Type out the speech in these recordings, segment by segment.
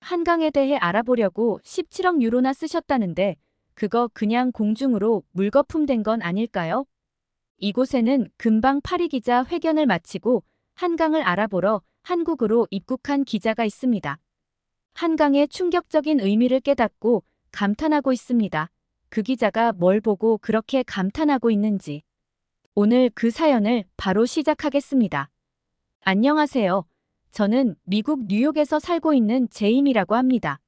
한강에 대해 알아보려고 17억 유로나 쓰셨다는데 그거 그냥 공중으로 물거품된 건 아닐까요? 이곳에는 금방 파리 기자 회견을 마치고 한강을 알아보러 한국으로 입국한 기자가 있습니다. 한강의 충격적인 의미를 깨닫고 감탄하고 있습니다. 그 기자가 뭘 보고 그렇게 감탄하고 있는지. 오늘 그 사연을 바로 시작하겠습니다. 안녕하세요. 저는 미국 뉴욕에서 살고 있는 제임이라고 합니다.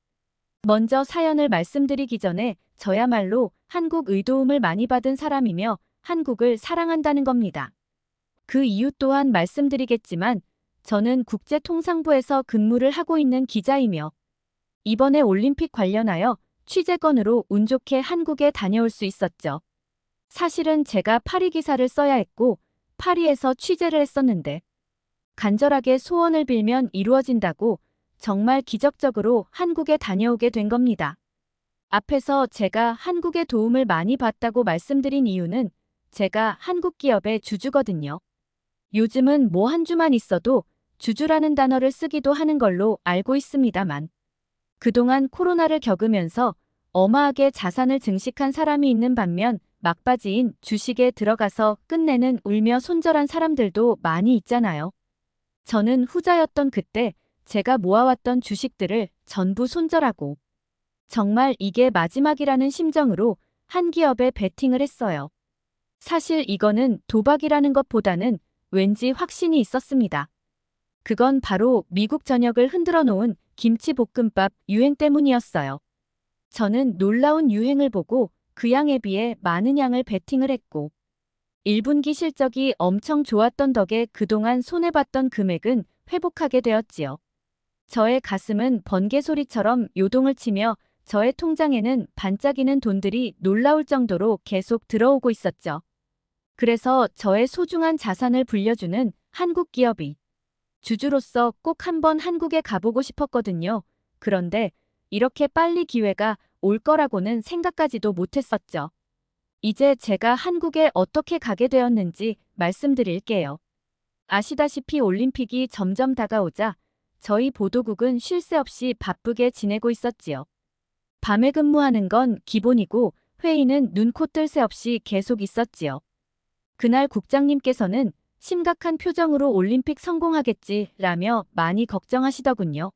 먼저 사연을 말씀드리기 전에 저야말로 한국 의도움을 많이 받은 사람이며 한국을 사랑한다는 겁니다. 그 이유 또한 말씀드리겠지만 저는 국제통상부에서 근무를 하고 있는 기자이며 이번에 올림픽 관련하여 취재 건으로 운 좋게 한국에 다녀올 수 있었죠. 사실은 제가 파리 기사를 써야 했고 파리에서 취재를 했었는데 간절하게 소원을 빌면 이루어진다고 정말 기적적으로 한국에 다녀오게 된 겁니다. 앞에서 제가 한국의 도움을 많이 받다고 말씀드린 이유는 제가 한국 기업의 주주거든요. 요즘은 뭐 한 주만 있어도 주주라는 단어를 쓰기도 하는 걸로 알고 있습니다만 그동안 코로나를 겪으면서 어마하게 자산을 증식한 사람이 있는 반면 막바지인 주식에 들어가서 끝내는 울며 손절한 사람들도 많이 있잖아요. 저는 후자였던 그때 제가 모아왔던 주식들을 전부 손절하고 정말 이게 마지막이라는 심정으로 한 기업에 베팅을 했어요. 사실 이거는 도박이라는 것보다는 왠지 확신이 있었습니다. 그건 바로 미국 전역을 흔들어 놓은 김치볶음밥 유행 때문이었어요. 저는 놀라운 유행을 보고 그 양에 비해 많은 양을 베팅을 했고 1분기 실적이 엄청 좋았던 덕에 그동안 손해봤던 금액은 회복하게 되었지요. 저의 가슴은 번개 소리처럼 요동을 치며 저의 통장에는 반짝이는 돈들이 놀라울 정도로 계속 들어오고 있었죠. 그래서 저의 소중한 자산을 불려주는 한국 기업이 주주로서 꼭 한번 한국에 가보고 싶었거든요. 그런데 이렇게 빨리 기회가 올 거라고는 생각까지도 못했었죠. 이제 제가 한국에 어떻게 가게 되었는지 말씀드릴게요. 아시다시피 올림픽이 점점 다가오자 저희 보도국은 쉴 새 없이 바쁘게 지내고 있었지요. 밤에 근무하는 건 기본이고 회의는 눈코 뜰 새 없이 계속 있었지요. 그날 국장님께서는 심각한 표정으로 올림픽 성공하겠지라며 많이 걱정하시더군요.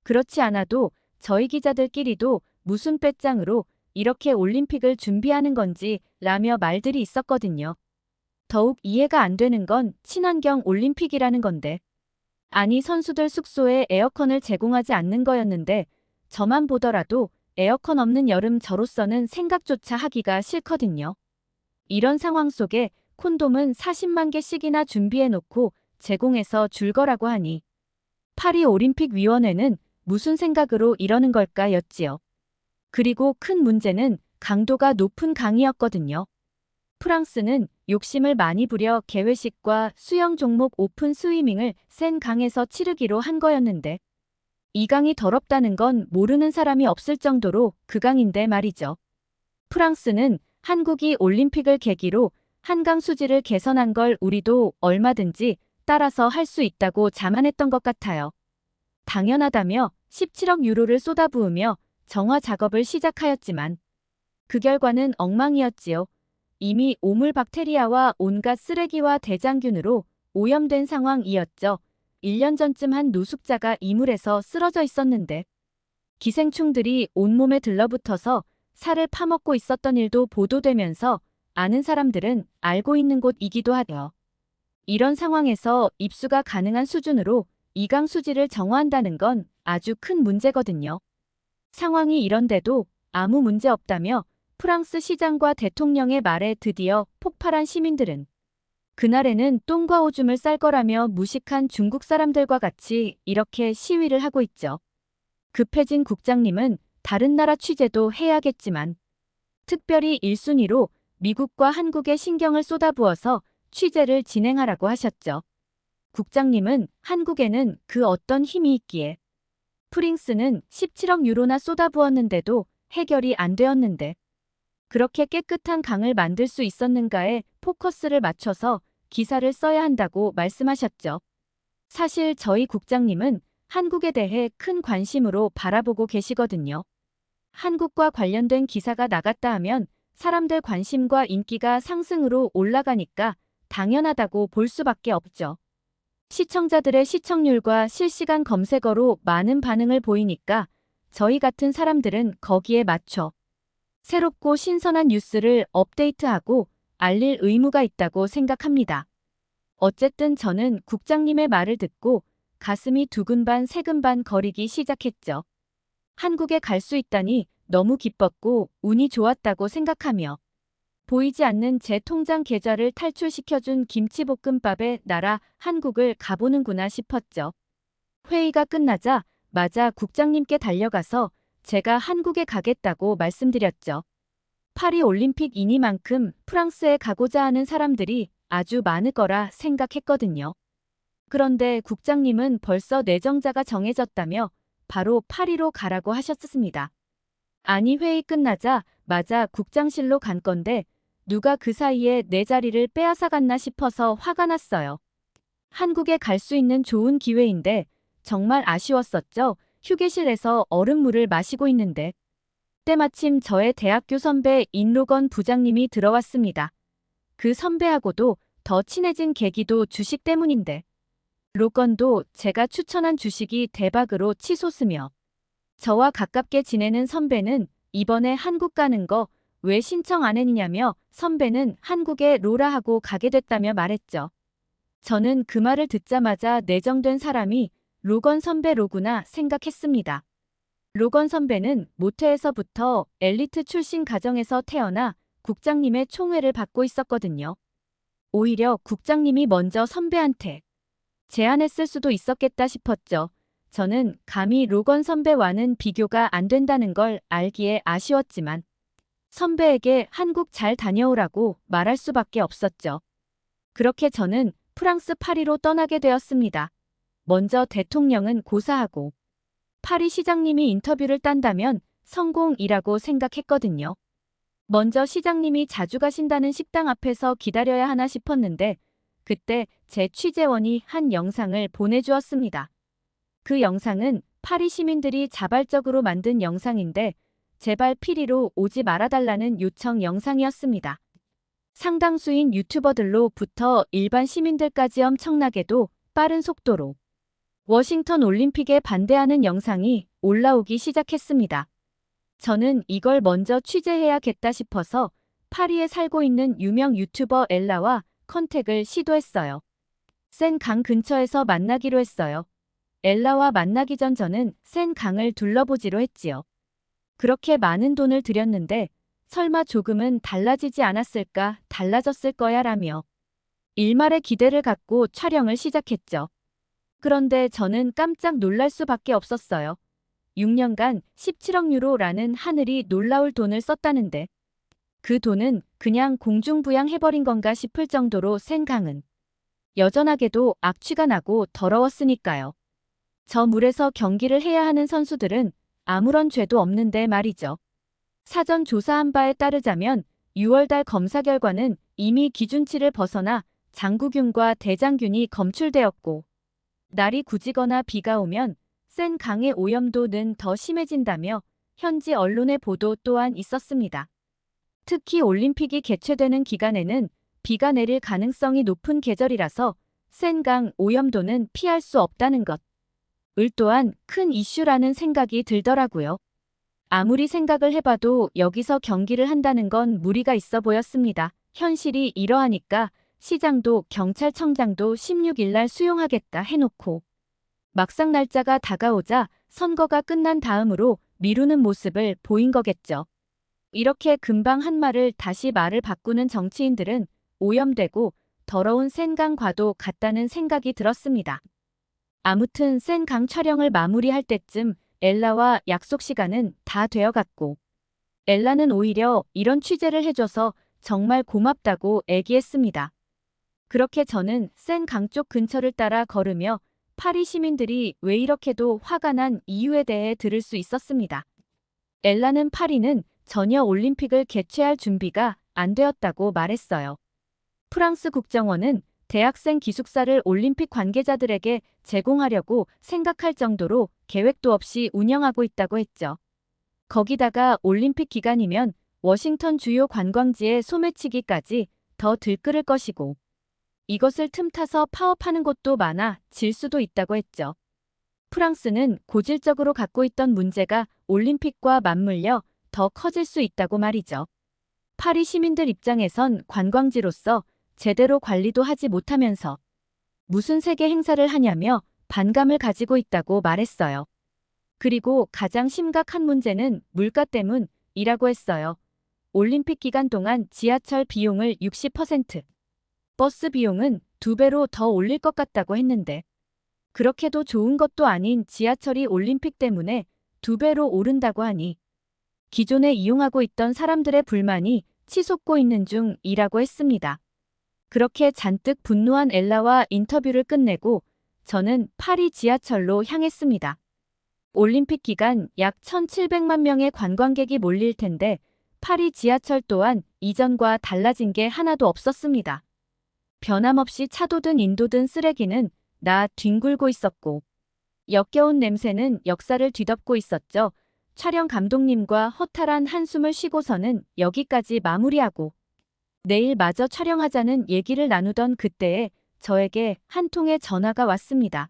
그렇지 않아도 저희 기자들끼리도 무슨 배짱으로 이렇게 올림픽을 준비하는 건지 라며 말들이 있었거든요. 더욱 이해가 안 되는 건 친환경 올림픽이라는 건데. 아니 선수들 숙소에 에어컨을 제공하지 않는 거였는데 저만 보더라도 에어컨 없는 여름 저로서는 생각조차 하기가 싫거든요. 이런 상황 속에 콘돔은 40만 개씩이나 준비해놓고 제공해서 줄 거라고 하니 파리올림픽위원회는 무슨 생각으로 이러는 걸까 였지요. 그리고 큰 문제는 강도가 높은 강이었거든요. 프랑스는 욕심을 많이 부려 개회식과 수영 종목 오픈 스위밍을 센 강에서 치르기로 한 거였는데 이 강이 더럽다는 건 모르는 사람이 없을 정도로 그 강인데 말이죠. 프랑스는 한국이 올림픽을 계기로 한강 수질을 개선한 걸 우리도 얼마든지 따라서 할 수 있다고 자만했던 것 같아요. 당연하다며 17억 유로를 쏟아부으며 정화 작업을 시작하였지만 그 결과는 엉망이었지요. 이미 오물 박테리아와 온갖 쓰레기와 대장균으로 오염된 상황이었죠. 1년 전쯤 한 노숙자가 이물에서 쓰러져 있었는데 기생충들이 온몸에 들러붙어서 살을 파먹고 있었던 일도 보도되면서 아는 사람들은 알고 있는 곳이기도 하죠. 이런 상황에서 입수가 가능한 수준으로 이강 수질을 정화한다는 건 아주 큰 문제거든요. 상황이 이런데도 아무 문제 없다며 프랑스 시장과 대통령의 말에 드디어 폭발한 시민들은 그날에는 똥과 오줌을 쌀 거라며 무식한 중국 사람들과 같이 이렇게 시위를 하고 있죠. 급해진 국장님은 다른 나라 취재도 해야겠지만 특별히 1순위로 미국과 한국에 신경을 쏟아부어서 취재를 진행하라고 하셨죠. 국장님은 한국에는 그 어떤 힘이 있기에 프링스는 17억 유로나 쏟아부었는데도 해결이 안 되었는데 그렇게 깨끗한 강을 만들 수 있었는가에 포커스를 맞춰서 기사를 써야 한다고 말씀하셨죠. 사실 저희 국장님은 한국에 대해 큰 관심으로 바라보고 계시거든요. 한국과 관련된 기사가 나갔다 하면 사람들 관심과 인기가 상승으로 올라가니까 당연하다고 볼 수밖에 없죠. 시청자들의 시청률과 실시간 검색어로 많은 반응을 보이니까 저희 같은 사람들은 거기에 맞춰 새롭고 신선한 뉴스를 업데이트하고 알릴 의무가 있다고 생각합니다. 어쨌든 저는 국장님의 말을 듣고 가슴이 두근반 세근반 거리기 시작했죠. 한국에 갈 수 있다니 너무 기뻤고 운이 좋았다고 생각하며 보이지 않는 제 통장 계좌를 탈출시켜준 김치볶음밥의 나라 한국을 가보는구나 싶었죠. 회의가 끝나자 마자 국장님께 달려가서 제가 한국에 가겠다고 말씀드렸죠. 파리 올림픽이니만큼 프랑스에 가고자 하는 사람들이 아주 많을 거라 생각했거든요. 그런데 국장님은 벌써 내정자가 정해졌다며 바로 파리로 가라고 하셨습니다. 아니 회의 끝나자 마자 국장실로 간 건데 누가 그 사이에 내 자리를 빼앗아 갔나 싶어서 화가 났어요. 한국에 갈 수 있는 좋은 기회인데 정말 아쉬웠었죠. 휴게실에서 얼음물을 마시고 있는데 때마침 저의 대학교 선배 인로건 부장님이 들어왔습니다. 그 선배하고도 더 친해진 계기도 주식 때문인데 로건도 제가 추천한 주식이 대박으로 치솟으며 저와 가깝게 지내는 선배는 이번에 한국 가는 거 왜 신청 안 했냐며 선배는 한국에 로라 하고 가게 됐다며 말했죠. 저는 그 말을 듣자마자 내정된 사람이 로건 선배로구나 생각했습니다. 로건 선배는 모태에서부터 엘리트 출신 가정에서 태어나 국장님의 총애를 받고 있었거든요. 오히려 국장님이 먼저 선배한테 제안했을 수도 있었겠다 싶었죠. 저는 감히 로건 선배와는 비교가 안 된다는 걸 알기에 아쉬웠지만 선배에게 한국 잘 다녀오라고 말할 수밖에 없었죠. 그렇게 저는 프랑스 파리로 떠나게 되었습니다. 먼저 대통령은 고사하고 파리 시장님이 인터뷰를 딴다면 성공이라고 생각했거든요. 먼저 시장님이 자주 가신다는 식당 앞에서 기다려야 하나 싶었는데 그때 제 취재원이 한 영상을 보내주었습니다. 그 영상은 파리 시민들이 자발적으로 만든 영상인데 제발 피리로 오지 말아달라는 요청 영상이었습니다. 상당수인 유튜버들로부터 일반 시민들까지 엄청나게도 빠른 속도로 워싱턴 올림픽에 반대하는 영상이 올라오기 시작했습니다. 저는 이걸 먼저 취재해야겠다 싶어서 파리에 살고 있는 유명 유튜버 엘라와 컨택을 시도했어요. 센 강 근처에서 만나기로 했어요. 엘라와 만나기 전 저는 센 강을 둘러보지로 했지요. 그렇게 많은 돈을 들였는데 설마 조금은 달라지지 않았을까 달라졌을 거야 라며 일말의 기대를 갖고 촬영을 시작했죠. 그런데 저는 깜짝 놀랄 수밖에 없었어요. 6년간 17억 유로라는 하늘이 놀라울 돈을 썼다는데 그 돈은 그냥 공중부양해버린 건가 싶을 정도로 센 강은 여전하게도 악취가 나고 더러웠으니까요. 저 물에서 경기를 해야 하는 선수들은 아무런 죄도 없는데 말이죠. 사전 조사한 바에 따르자면 6월달 검사 결과는 이미 기준치를 벗어나 장구균과 대장균이 검출되었고 날이 굳이거나 비가 오면 센 강의 오염도는 더 심해진다며 현지 언론의 보도 또한 있었습니다. 특히 올림픽이 개최되는 기간에는 비가 내릴 가능성이 높은 계절이라서 센 강 오염도는 피할 수 없다는 것. 을 또한 큰 이슈라는 생각이 들더라고요. 아무리 생각을 해봐도 여기서 경기를 한다는 건 무리가 있어 보였습니다. 현실이 이러하니까 시장도 경찰청장도 16일 날 수용하겠다 해놓고 막상 날짜가 다가오자 선거가 끝난 다음으로 미루는 모습을 보인 거겠죠. 이렇게 금방 한 말을 다시 말을 바꾸는 정치인들은 오염되고 더러운 센강과도 같다는 생각이 들었습니다. 아무튼 센 강 촬영을 마무리할 때쯤 엘라와 약속 시간은 다 되어갔고 엘라는 오히려 이런 취재를 해줘서 정말 고맙다고 애기했습니다. 그렇게 저는 센 강 쪽 근처를 따라 걸으며 파리 시민들이 왜 이렇게도 화가 난 이유에 대해 들을 수 있었습니다. 엘라는 파리는 전혀 올림픽을 개최할 준비가 안 되었다고 말했어요. 프랑스 국정원은 대학생 기숙사를 올림픽 관계자들에게 제공하려고 생각할 정도로 계획도 없이 운영하고 있다고 했죠. 거기다가 올림픽 기간이면 워싱턴 주요 관광지에 소매치기까지 더 들끓을 것이고 이것을 틈타서 파업하는 곳도 많아 질 수도 있다고 했죠. 프랑스는 고질적으로 갖고 있던 문제가 올림픽과 맞물려 더 커질 수 있다고 말이죠. 파리 시민들 입장에선 관광지로서 제대로 관리도 하지 못하면서 무슨 세계 행사를 하냐며 반감을 가지고 있다고 말했어요. 그리고 가장 심각한 문제는 물가 때문이라고 했어요. 올림픽 기간 동안 지하철 비용을 60%, 버스 비용은 2배로 더 올릴 것 같다고 했는데 그렇게도 좋은 것도 아닌 지하철이 올림픽 때문에 2배로 오른다고 하니 기존에 이용하고 있던 사람들의 불만이 치솟고 있는 중이라고 했습니다. 그렇게 잔뜩 분노한 엘라와 인터뷰를 끝내고 저는 파리 지하철로 향했습니다. 올림픽 기간 약 1,700만 명의 관광객이 몰릴 텐데 파리 지하철 또한 이전과 달라진 게 하나도 없었습니다. 변함없이 차도든 인도든 쓰레기는 나 뒹굴고 있었고 역겨운 냄새는 역사를 뒤덮고 있었죠. 촬영 감독님과 허탈한 한숨을 쉬고서는 여기까지 마무리하고 내일 마저 촬영하자는 얘기를 나누던 그때에 저에게 한 통의 전화가 왔습니다.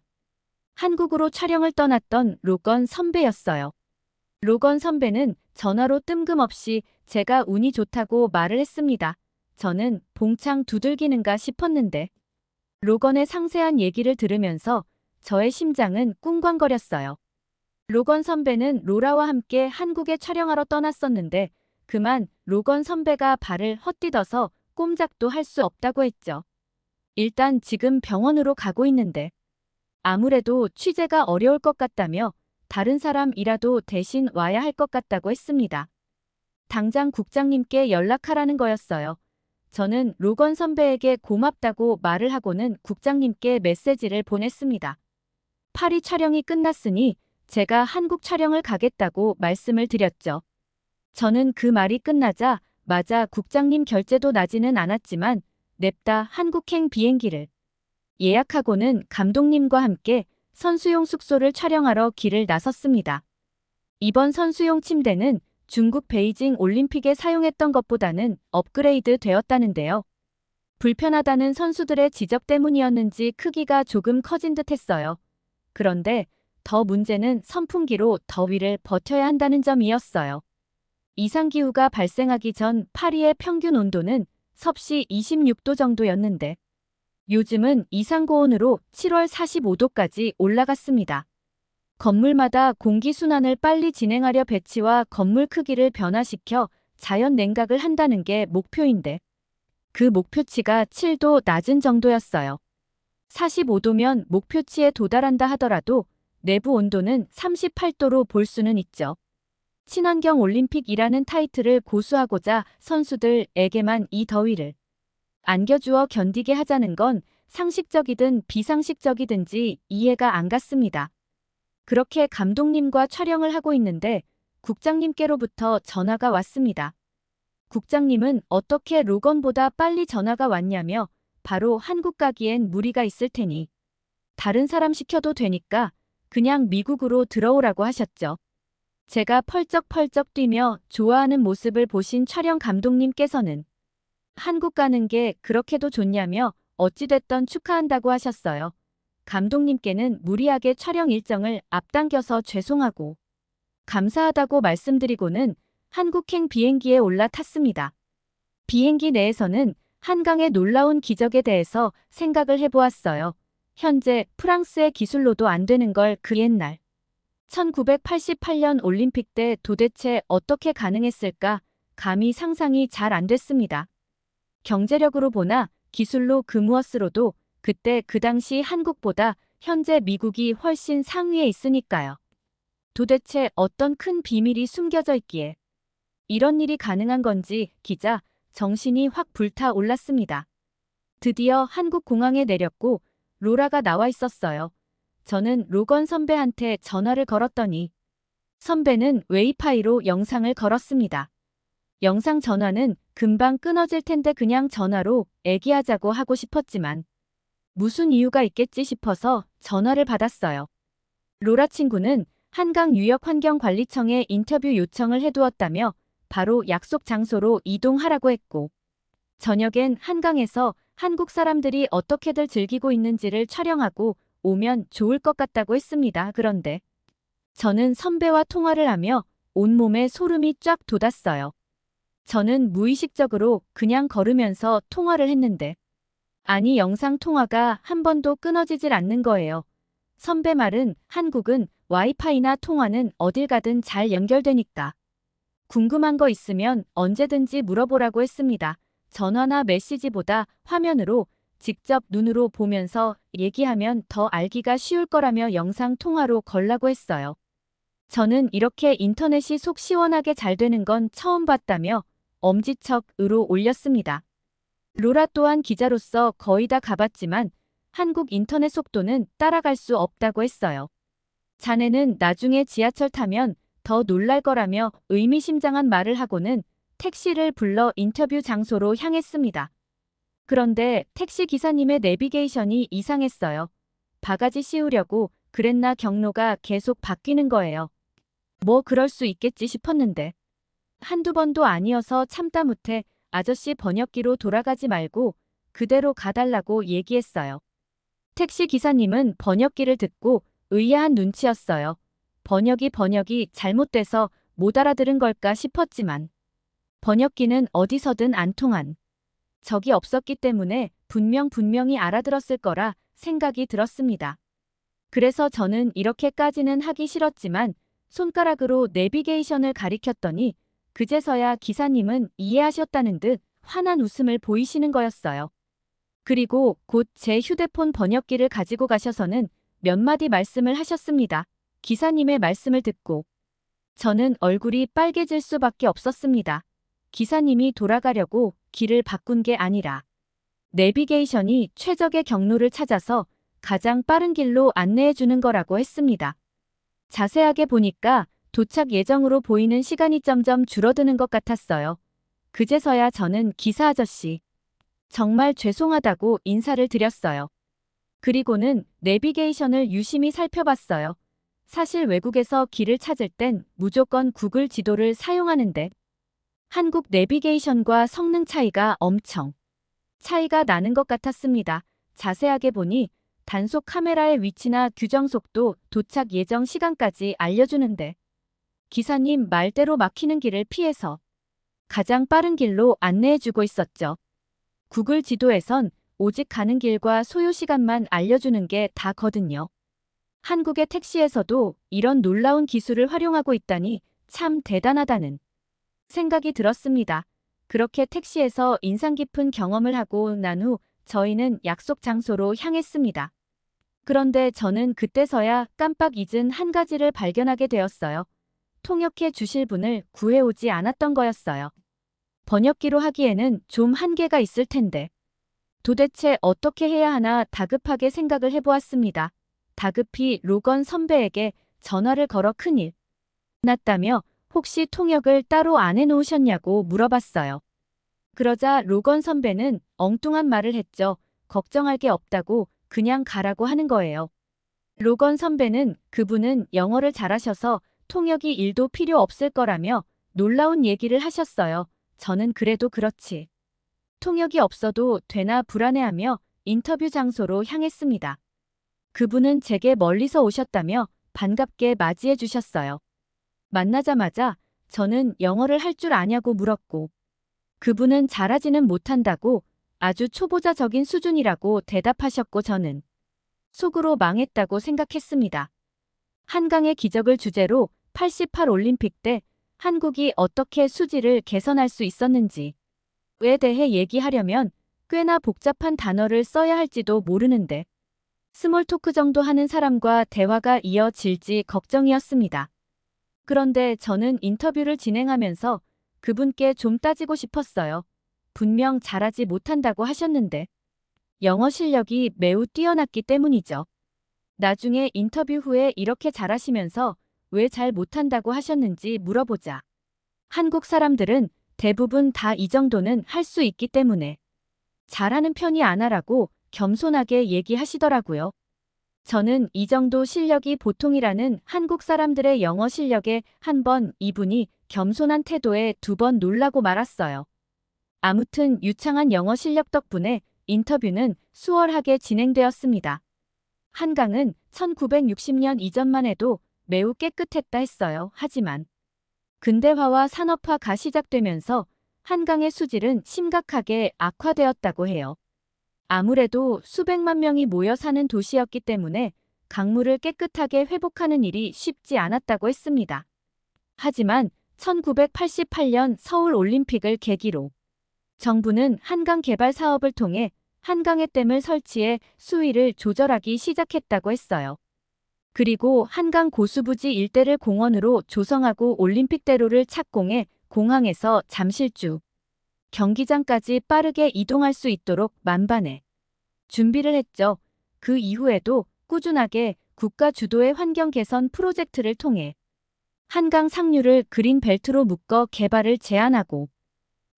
한국으로 촬영을 떠났던 로건 선배였어요. 로건 선배는 전화로 뜬금없이 제가 운이 좋다고 말을 했습니다. 저는 봉창 두들기는가 싶었는데 로건의 상세한 얘기를 들으면서 저의 심장은 꿍꽝거렸어요. 로건 선배는 로라와 함께 한국에 촬영하러 떠났었는데 그만 로건 선배가 발을 헛디뎌서 꼼짝도 할 수 없다고 했죠. 일단 지금 병원으로 가고 있는데 아무래도 취재가 어려울 것 같다며 다른 사람이라도 대신 와야 할 것 같다고 했습니다. 당장 국장님께 연락하라는 거였어요. 저는 로건 선배에게 고맙다고 말을 하고는 국장님께 메시지를 보냈습니다. 파리 촬영이 끝났으니 제가 한국 촬영을 가겠다고 말씀을 드렸죠. 저는 그 말이 끝나자마자 국장님 결제도 나지는 않았지만 냅다 한국행 비행기를 예약하고는 감독님과 함께 선수용 숙소를 촬영하러 길을 나섰습니다. 이번 선수용 침대는 중국 베이징 올림픽에 사용했던 것보다는 업그레이드 되었다는데요. 불편하다는 선수들의 지적 때문이었는지 크기가 조금 커진 듯 했어요. 그런데 더 문제는 선풍기로 더위를 버텨야 한다는 점이었어요. 이상기후가 발생하기 전 파리의 평균 온도는 섭씨 26도 정도였는데 요즘은 이상고온으로 7월 45도까지 올라갔습니다. 건물마다 공기순환을 빨리 진행하려 배치와 건물 크기를 변화시켜 자연 냉각을 한다는 게 목표인데 그 목표치가 7도 낮은 정도였어요. 45도면 목표치에 도달한다 하더라도 내부 온도는 38도로 볼 수는 있죠. 친환경 올림픽이라는 타이틀을 고수하고자 선수들에게만 이 더위를 안겨주어 견디게 하자는 건 상식적이든 비상식적이든지 이해가 안 갔습니다. 그렇게 감독님과 촬영을 하고 있는데 국장님께로부터 전화가 왔습니다. 국장님은 어떻게 로건보다 빨리 전화가 왔냐며 바로 한국 가기엔 무리가 있을 테니 다른 사람 시켜도 되니까 그냥 미국으로 들어오라고 하셨죠. 제가 펄쩍펄쩍 뛰며 좋아하는 모습을 보신 촬영 감독님께서는 한국 가는 게 그렇게도 좋냐며 어찌됐던 축하한다고 하셨어요. 감독님께는 무리하게 촬영 일정을 앞당겨서 죄송하고 감사하다고 말씀드리고는 한국행 비행기에 올라탔습니다. 비행기 내에서는 한강의 놀라운 기적에 대해서 생각을 해보았어요. 현재 프랑스의 기술로도 안 되는 걸 그 옛날 1988년 올림픽 때 도대체 어떻게 가능했을까? 감히 상상이 잘 안 됐습니다. 경제력으로 보나 기술로 그 무엇으로도 그때 그 당시 한국보다 현재 미국이 훨씬 상위에 있으니까요. 도대체 어떤 큰 비밀이 숨겨져 있기에 이런 일이 가능한 건지 기자 정신이 확 불타올랐습니다. 드디어 한국 공항에 내렸고 로라가 나와 있었어요. 저는 로건 선배한테 전화를 걸었더니 선배는 웨이파이로 영상을 걸었습니다. 영상 전화는 금방 끊어질 텐데 그냥 전화로 애기하자고 하고 싶었지만 무슨 이유가 있겠지 싶어서 전화를 받았어요. 로라 친구는 한강유역환경관리청에 인터뷰 요청을 해두었다며 바로 약속 장소로 이동하라고 했고, 저녁엔 한강에서 한국 사람들이 어떻게들 즐기고 있는지를 촬영하고 오면 좋을 것 같다고 했습니다. 그런데 저는 선배와 통화를 하며 온몸에 소름이 쫙 돋았어요. 저는 무의식적으로 그냥 걸으면서 통화를 했는데, 아니 영상 통화가 한 번도 끊어지질 않는 거예요. 선배 말은 한국은 와이파이나 통화는 어딜 가든 잘 연결되니까 궁금한 거 있으면 언제든지 물어보라고 했습니다. 전화나 메시지보다 화면으로 직접 눈으로 보면서 얘기하면 더 알기가 쉬울 거라며 영상 통화로 걸라고 했어요. 저는 이렇게 인터넷이 속 시원하게 잘 되는 건 처음 봤다며 엄지척으로 올렸습니다. 로라 또한 기자로서 거의 다 가봤지만 한국 인터넷 속도는 따라갈 수 없다고 했어요. 자네는 나중에 지하철 타면 더 놀랄 거라며 의미심장한 말을 하고는 택시를 불러 인터뷰 장소로 향했습니다. 그런데 택시 기사님의 내비게이션이 이상했어요. 바가지 씌우려고 그랬나 경로가 계속 바뀌는 거예요. 뭐 그럴 수 있겠지 싶었는데 한두 번도 아니어서 참다 못해 아저씨 번역기로 돌아가지 말고 그대로 가달라고 얘기했어요. 택시 기사님은 번역기를 듣고 의아한 눈치였어요. 번역이 잘못돼서 못 알아들은 걸까 싶었지만 번역기는 어디서든 안 통한 적이 없었기 때문에 분명히 알아들었을 거라 생각이 들었습니다. 그래서 저는 이렇게까지는 하기 싫었지만 손가락으로 내비게이션을 가리켰더니 그제서야 기사님은 이해하셨다는 듯 환한 웃음을 보이시는 거였어요. 그리고 곧 제 휴대폰 번역기를 가지고 가셔서는 몇 마디 말씀을 하셨습니다. 기사님의 말씀을 듣고 저는 얼굴이 빨개질 수밖에 없었습니다. 기사님이 돌아가려고 길을 바꾼 게 아니라 내비게이션이 최적의 경로를 찾아서 가장 빠른 길로 안내해 주는 거라고 했습니다. 자세하게 보니까 도착 예정으로 보이는 시간이 점점 줄어드는 것 같았어요. 그제서야 저는 기사 아저씨, 정말 죄송하다고 인사를 드렸어요. 그리고는 내비게이션을 유심히 살펴봤어요. 사실 외국에서 길을 찾을 땐 무조건 구글 지도를 사용하는데 한국 내비게이션과 성능 차이가 차이가 나는 것 같았습니다. 자세하게 보니 단속 카메라의 위치나 규정 속도, 도착 예정 시간까지 알려주는데 기사님 말대로 막히는 길을 피해서 가장 빠른 길로 안내해주고 있었죠. 구글 지도에선 오직 가는 길과 소요 시간만 알려주는 게 다거든요. 한국의 택시에서도 이런 놀라운 기술을 활용하고 있다니 참 대단하다는 생각이 들었습니다. 그렇게 택시에서 인상 깊은 경험을 하고 난 후 저희는 약속 장소로 향했습니다. 그런데 저는 그때서야 깜빡 잊은 한 가지를 발견하게 되었어요. 통역해 주실 분을 구해오지 않았던 거였어요. 번역기로 하기에는 좀 한계가 있을 텐데 도대체 어떻게 해야 하나 다급하게 생각을 해보았습니다. 다급히 로건 선배에게 전화를 걸어 큰일 났다며 혹시 통역을 따로 안 해놓으셨냐고 물어봤어요. 그러자 로건 선배는 엉뚱한 말을 했죠. 걱정할 게 없다고 그냥 가라고 하는 거예요. 로건 선배는 그분은 영어를 잘하셔서 통역이 1도 필요 없을 거라며 놀라운 얘기를 하셨어요. 저는 그래도 그렇지. 통역이 없어도 되나 불안해하며 인터뷰 장소로 향했습니다. 그분은 제게 멀리서 오셨다며 반갑게 맞이해 주셨어요. 만나자마자 저는 영어를 할 줄 아냐고 물었고 그분은 잘하지는 못한다고 아주 초보자적인 수준이라고 대답하셨고 저는 속으로 망했다고 생각했습니다. 한강의 기적을 주제로 88 올림픽 때 한국이 어떻게 수지를 개선할 수 있었는지에 대해 얘기하려면 꽤나 복잡한 단어를 써야 할지도 모르는데 스몰 토크 정도 하는 사람과 대화가 이어질지 걱정이었습니다. 그런데 저는 인터뷰를 진행하면서 그분께 좀 따지고 싶었어요. 분명 잘하지 못한다고 하셨는데 영어 실력이 매우 뛰어났기 때문이죠. 나중에 인터뷰 후에 이렇게 잘하시면서 왜 잘 못한다고 하셨는지 물어보자. 한국 사람들은 대부분 다 이 정도는 할 수 있기 때문에 잘하는 편이 아나라고 겸손하게 얘기하시더라고요. 저는 이 정도 실력이 보통이라는 한국 사람들의 영어 실력에 한 번, 이분이 겸손한 태도에 두 번 놀라고 말았어요. 아무튼 유창한 영어 실력 덕분에 인터뷰는 수월하게 진행되었습니다. 한강은 1960년 이전만 해도 매우 깨끗했다 했어요. 하지만 근대화와 산업화가 시작되면서 한강의 수질은 심각하게 악화되었다고 해요. 아무래도 수백만 명이 모여 사는 도시였기 때문에 강물을 깨끗하게 회복하는 일이 쉽지 않았다고 했습니다. 하지만 1988년 서울 올림픽을 계기로 정부는 한강 개발 사업을 통해 한강에 댐을 설치해 수위를 조절하기 시작했다고 했어요. 그리고 한강 고수부지 일대를 공원으로 조성하고 올림픽대로를 착공해 공항에서 잠실주, 경기장까지 빠르게 이동할 수 있도록 만반의 준비를 했죠. 그 이후에도 꾸준하게 국가 주도의 환경 개선 프로젝트를 통해 한강 상류를 그린벨트로 묶어 개발을 제한하고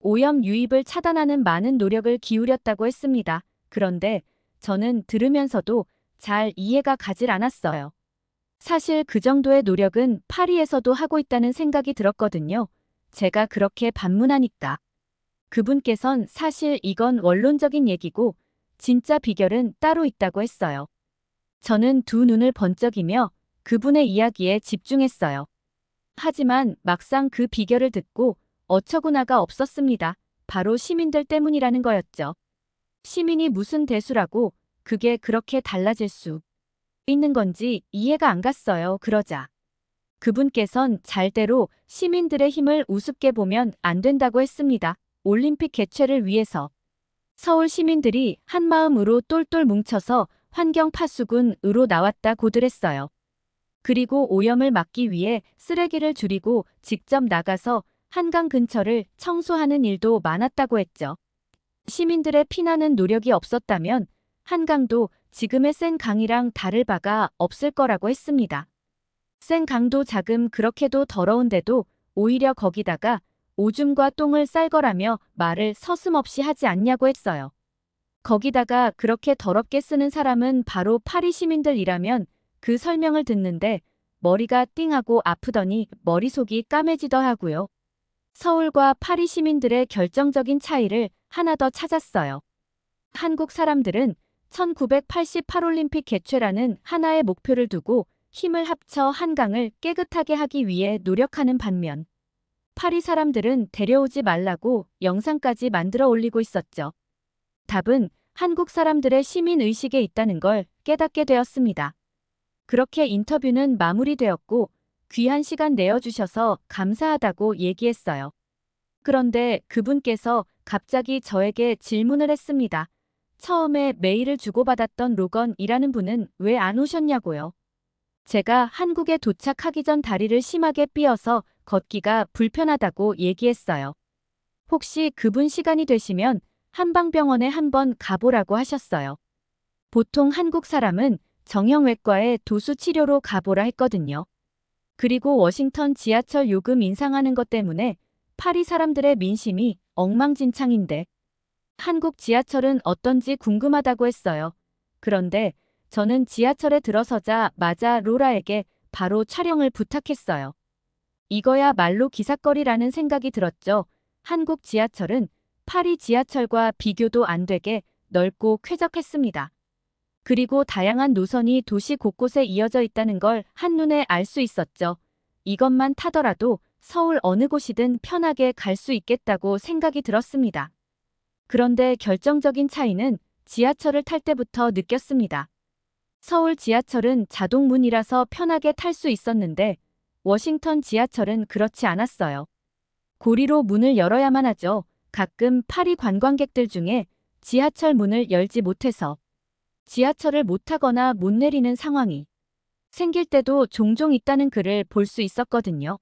오염 유입을 차단하는 많은 노력을 기울였다고 했습니다. 그런데 저는 들으면서도 잘 이해가 가질 않았어요. 사실 그 정도의 노력은 파리에서도 하고 있다는 생각이 들었거든요. 제가 그렇게 반문하니까. 그분께선 사실 이건 원론적인 얘기고 진짜 비결은 따로 있다고 했어요. 저는 두 눈을 번쩍이며 그분의 이야기에 집중했어요. 하지만 막상 그 비결을 듣고 어처구나가 없었습니다. 바로 시민들 때문이라는 거였죠. 시민이 무슨 대수라고 그게 그렇게 달라질 수 있는 건지 이해가 안 갔어요. 그러자 그분께선 잘대로 시민들의 힘을 우습게 보면 안 된다고 했습니다. 올림픽 개최를 위해서 서울 시민들이 한마음으로 똘똘 뭉쳐서 환경 파수꾼으로 나왔다 고들했어요. 그리고 오염을 막기 위해 쓰레기를 줄이고 직접 나가서 한강 근처를 청소하는 일도 많았다고 했죠. 시민들의 피나는 노력이 없었다면 한강도 지금의 센 강이랑 다를 바가 없을 거라고 했습니다. 센 강도 작음 그렇게도 더러운데도 오히려 거기다가 오줌과 똥을 쌀 거라며 말을 서슴없이 하지 않냐고 했어요. 거기다가 그렇게 더럽게 쓰는 사람은 바로 파리 시민들이라면 그 설명을 듣는데 머리가 띵하고 아프더니 머리속이 까매지더라고요. 서울과 파리 시민들의 결정적인 차이를 하나 더 찾았어요. 한국 사람들은 1988 올림픽 개최라는 하나의 목표를 두고 힘을 합쳐 한강을 깨끗하게 하기 위해 노력하는 반면 파리 사람들은 데려오지 말라고 영상까지 만들어 올리고 있었죠. 답은 한국 사람들의 시민의식에 있다는 걸 깨닫게 되었습니다. 그렇게 인터뷰는 마무리되었고 귀한 시간 내어주셔서 감사하다고 얘기했어요. 그런데 그분께서 갑자기 저에게 질문을 했습니다. 처음에 메일을 주고받았던 로건이라는 분은 왜 안 오셨냐고요. 제가 한국에 도착하기 전 다리를 심하게 삐어서 걷기가 불편하다고 얘기했어요. 혹시 그분 시간이 되시면 한방병원에 한번 가보라고 하셨어요. 보통 한국 사람은 정형외과에 도수치료로 가보라 했거든요. 그리고 워싱턴 지하철 요금 인상하는 것 때문에 파리 사람들의 민심이 엉망진창인데 한국 지하철은 어떤지 궁금하다고 했어요. 그런데 저는 지하철에 들어서자마자 로라에게 바로 촬영을 부탁했어요. 이거야말로 기삿거리라는 생각이 들었죠. 한국 지하철은 파리 지하철과 비교도 안 되게 넓고 쾌적했습니다. 그리고 다양한 노선이 도시 곳곳에 이어져 있다는 걸 한눈에 알 수 있었죠. 이것만 타더라도 서울 어느 곳이든 편하게 갈 수 있겠다고 생각이 들었습니다. 그런데 결정적인 차이는 지하철을 탈 때부터 느꼈습니다. 서울 지하철은 자동문이라서 편하게 탈 수 있었는데 워싱턴 지하철은 그렇지 않았어요. 고리로 문을 열어야만 하죠. 가끔 파리 관광객들 중에 지하철 문을 열지 못해서 지하철을 못 타거나 못 내리는 상황이 생길 때도 종종 있다는 글을 볼 수 있었거든요.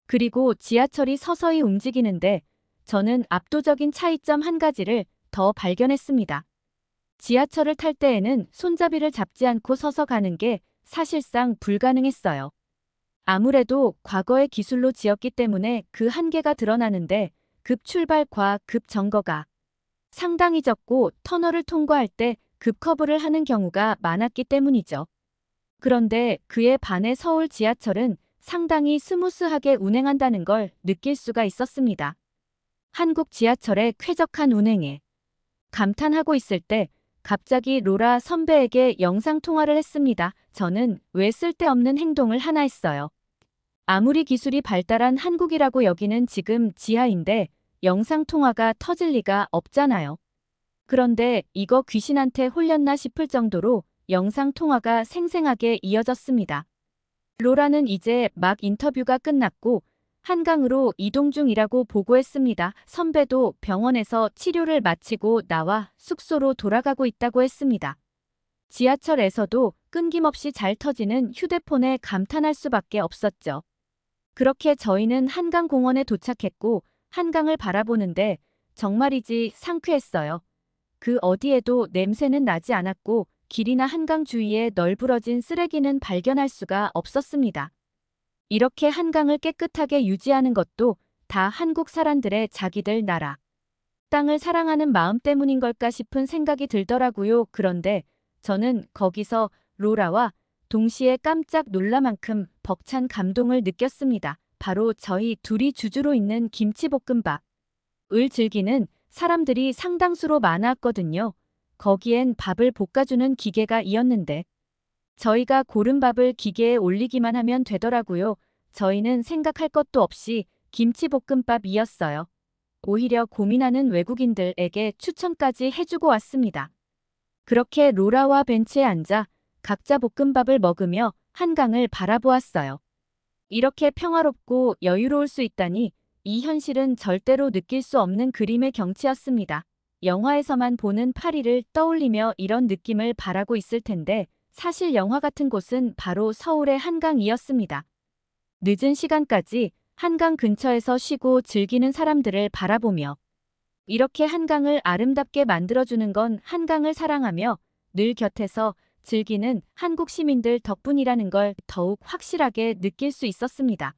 그리고 지하철이 서서히 움직이는데 저는 압도적인 차이점 한 가지를 더 발견했습니다. 지하철을 탈 때에는 손잡이를 잡지 않고 서서 가는 게 사실상 불가능했어요. 아무래도 과거의 기술로 지었기 때문에 그 한계가 드러나는데 급 출발과 급 정거가 상당히 적고 터널을 통과할 때 급커브를 하는 경우가 많았기 때문이죠. 그런데 그에 반해 서울 지하철은 상당히 스무스하게 운행한다는 걸 느낄 수가 있었습니다. 한국 지하철의 쾌적한 운행에 감탄하고 있을 때 갑자기 로라 선배에게 영상통화를 했습니다. 저는 왜 쓸데없는 행동을 하나 했어요. 아무리 기술이 발달한 한국이라고 여기는 지금 지하인데 영상통화가 터질 리가 없잖아요. 그런데 이거 귀신한테 홀렸나 싶을 정도로 영상통화가 생생하게 이어졌습니다. 로라는 이제 막 인터뷰가 끝났고 한강으로 이동 중이라고 보고했습니다. 선배도 병원에서 치료를 마치고 나와 숙소로 돌아가고 있다고 했습니다. 지하철에서도 끊김없이 잘 터지는 휴대폰에 감탄할 수밖에 없었죠. 그렇게 저희는 한강공원에 도착했고 한강을 바라보는데 정말이지 상쾌했어요. 그 어디에도 냄새는 나지 않았고 길이나 한강 주위에 널브러진 쓰레기는 발견할 수가 없었습니다. 이렇게 한강을 깨끗하게 유지하는 것도 다 한국 사람들의 자기들 나라, 땅을 사랑하는 마음 때문인 걸까 싶은 생각이 들더라고요. 그런데 저는 거기서 로라와 동시에 깜짝 놀라만큼 벅찬 감동을 느꼈습니다. 바로 저희 둘이 주주로 있는 김치볶음밥을 즐기는 사람들이 상당수로 많았거든요. 거기엔 밥을 볶아주는 기계가 있었는데 저희가 고른 밥을 기계에 올리기만 하면 되더라고요. 저희는 생각할 것도 없이 김치볶음밥이었어요. 오히려 고민하는 외국인들에게 추천까지 해주고 왔습니다. 그렇게 로라와 벤치에 앉아 각자 볶음밥을 먹으며 한강을 바라보았어요. 이렇게 평화롭고 여유로울 수 있다니 이 현실은 절대로 느낄 수 없는 그림의 경치였습니다. 영화에서만 보는 파리를 떠올리며 이런 느낌을 바라고 있을 텐데 사실 영화 같은 곳은 바로 서울의 한강이었습니다. 늦은 시간까지 한강 근처에서 쉬고 즐기는 사람들을 바라보며 이렇게 한강을 아름답게 만들어주는 건 한강을 사랑하며 늘 곁에서 즐기는 한국 시민들 덕분이라는 걸 더욱 확실하게 느낄 수 있었습니다.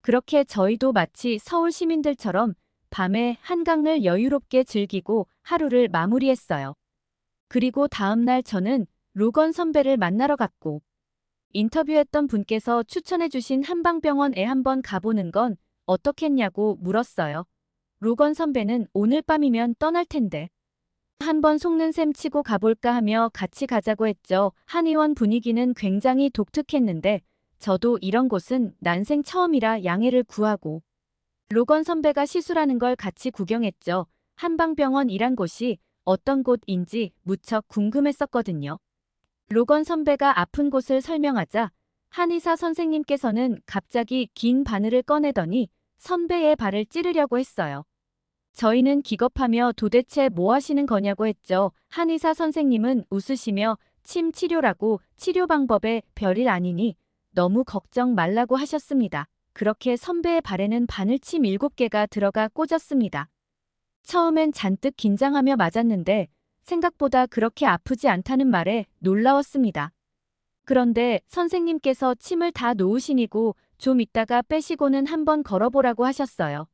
그렇게 저희도 마치 서울 시민들처럼 밤에 한강을 여유롭게 즐기고 하루를 마무리했어요. 그리고 다음 날 저는 로건 선배를 만나러 갔고 인터뷰했던 분께서 추천해주신 한방병원에 한번 가보는 건 어떻겠냐고 물었어요. 로건 선배는 오늘 밤이면 떠날 텐데 한번 속는 셈 치고 가볼까 하며 같이 가자고 했죠. 한의원 분위기는 굉장히 독특했는데 저도 이런 곳은 난생 처음이라 양해를 구하고 로건 선배가 시술하는 걸 같이 구경했죠. 한방병원이란 곳이 어떤 곳인지 무척 궁금했었거든요. 로건 선배가 아픈 곳을 설명하자 한의사 선생님께서는 갑자기 긴 바늘을 꺼내더니 선배의 발을 찌르려고 했어요. 저희는 기겁하며 도대체 뭐 하시는 거냐고 했죠. 한의사 선생님은 웃으시며 침 치료라고 치료 방법에 별일 아니니 너무 걱정 말라고 하셨습니다. 그렇게 선배의 발에는 바늘침 7개가 들어가 꽂았습니다. 처음엔 잔뜩 긴장하며 맞았는데 생각보다 그렇게 아프지 않다는 말에 놀라웠습니다. 그런데 선생님께서 침을 다 놓으시니고 좀 있다가 빼시고는 한번 걸어보라고 하셨어요.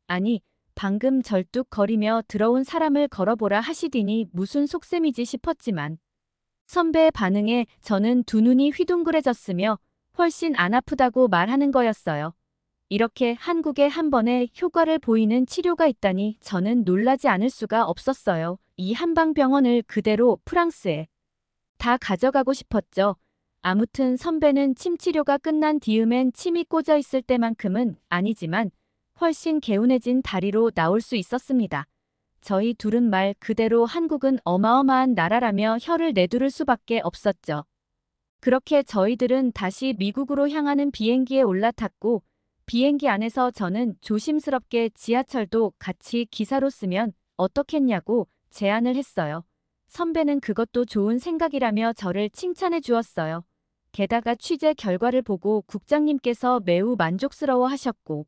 아니, 방금 절뚝거리며 들어온 사람을 걸어보라 하시더니 무슨 속셈이지 싶었지만 선배의 반응에 저는 두 눈이 휘둥그레졌으며 훨씬 안 아프다고 말하는 거였어요. 이렇게 한국에 한 번에 효과를 보이는 치료가 있다니 저는 놀라지 않을 수가 없었어요. 이 한방병원을 그대로 프랑스에 다 가져가고 싶었죠. 아무튼 선배는 침 치료가 끝난 뒤음엔 침이 꽂아 있을 때만큼은 아니지만 훨씬 개운해진 다리로 나올 수 있었습니다. 저희 둘은 말 그대로 한국은 어마어마한 나라라며 혀를 내두를 수밖에 없었죠. 그렇게 저희들은 다시 미국으로 향하는 비행기에 올라탔고 비행기 안에서 저는 조심스럽게 지하철도 같이 기사로 쓰면 어떻겠냐고 제안을 했어요. 선배는 그것도 좋은 생각이라며 저를 칭찬해 주었어요. 게다가 취재 결과를 보고 국장님께서 매우 만족스러워 하셨고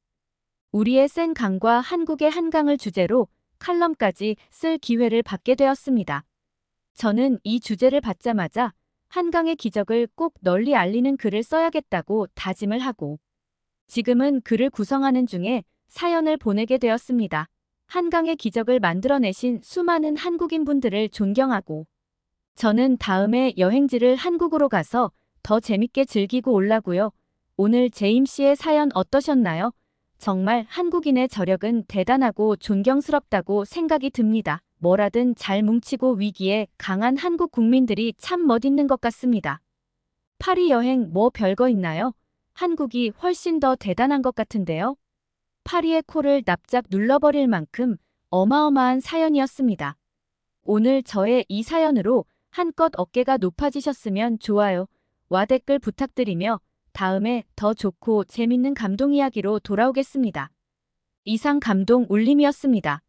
우리의 센 강과 한국의 한강을 주제로 칼럼까지 쓸 기회를 받게 되었습니다. 저는 이 주제를 받자마자 한강의 기적을 꼭 널리 알리는 글을 써야겠다고 다짐을 하고 지금은 글을 구성하는 중에 사연을 보내게 되었습니다. 한강의 기적을 만들어내신 수많은 한국인분들을 존경하고 저는 다음에 여행지를 한국으로 가서 더 재밌게 즐기고 올라고요. 오늘 제임 씨의 사연 어떠셨나요? 정말 한국인의 저력은 대단하고 존경스럽다고 생각이 듭니다. 뭐라든 잘 뭉치고 위기에 강한 한국 국민들이 참 멋있는 것 같습니다. 파리 여행 뭐 별거 있나요? 한국이 훨씬 더 대단한 것 같은데요. 파리의 코를 납작 눌러버릴 만큼 어마어마한 사연이었습니다. 오늘 저의 이 사연으로 한껏 어깨가 높아지셨으면 좋아요. 와 댓글 부탁드리며 다음에 더 좋고 재밌는 감동 이야기로 돌아오겠습니다. 이상 감동 울림이었습니다.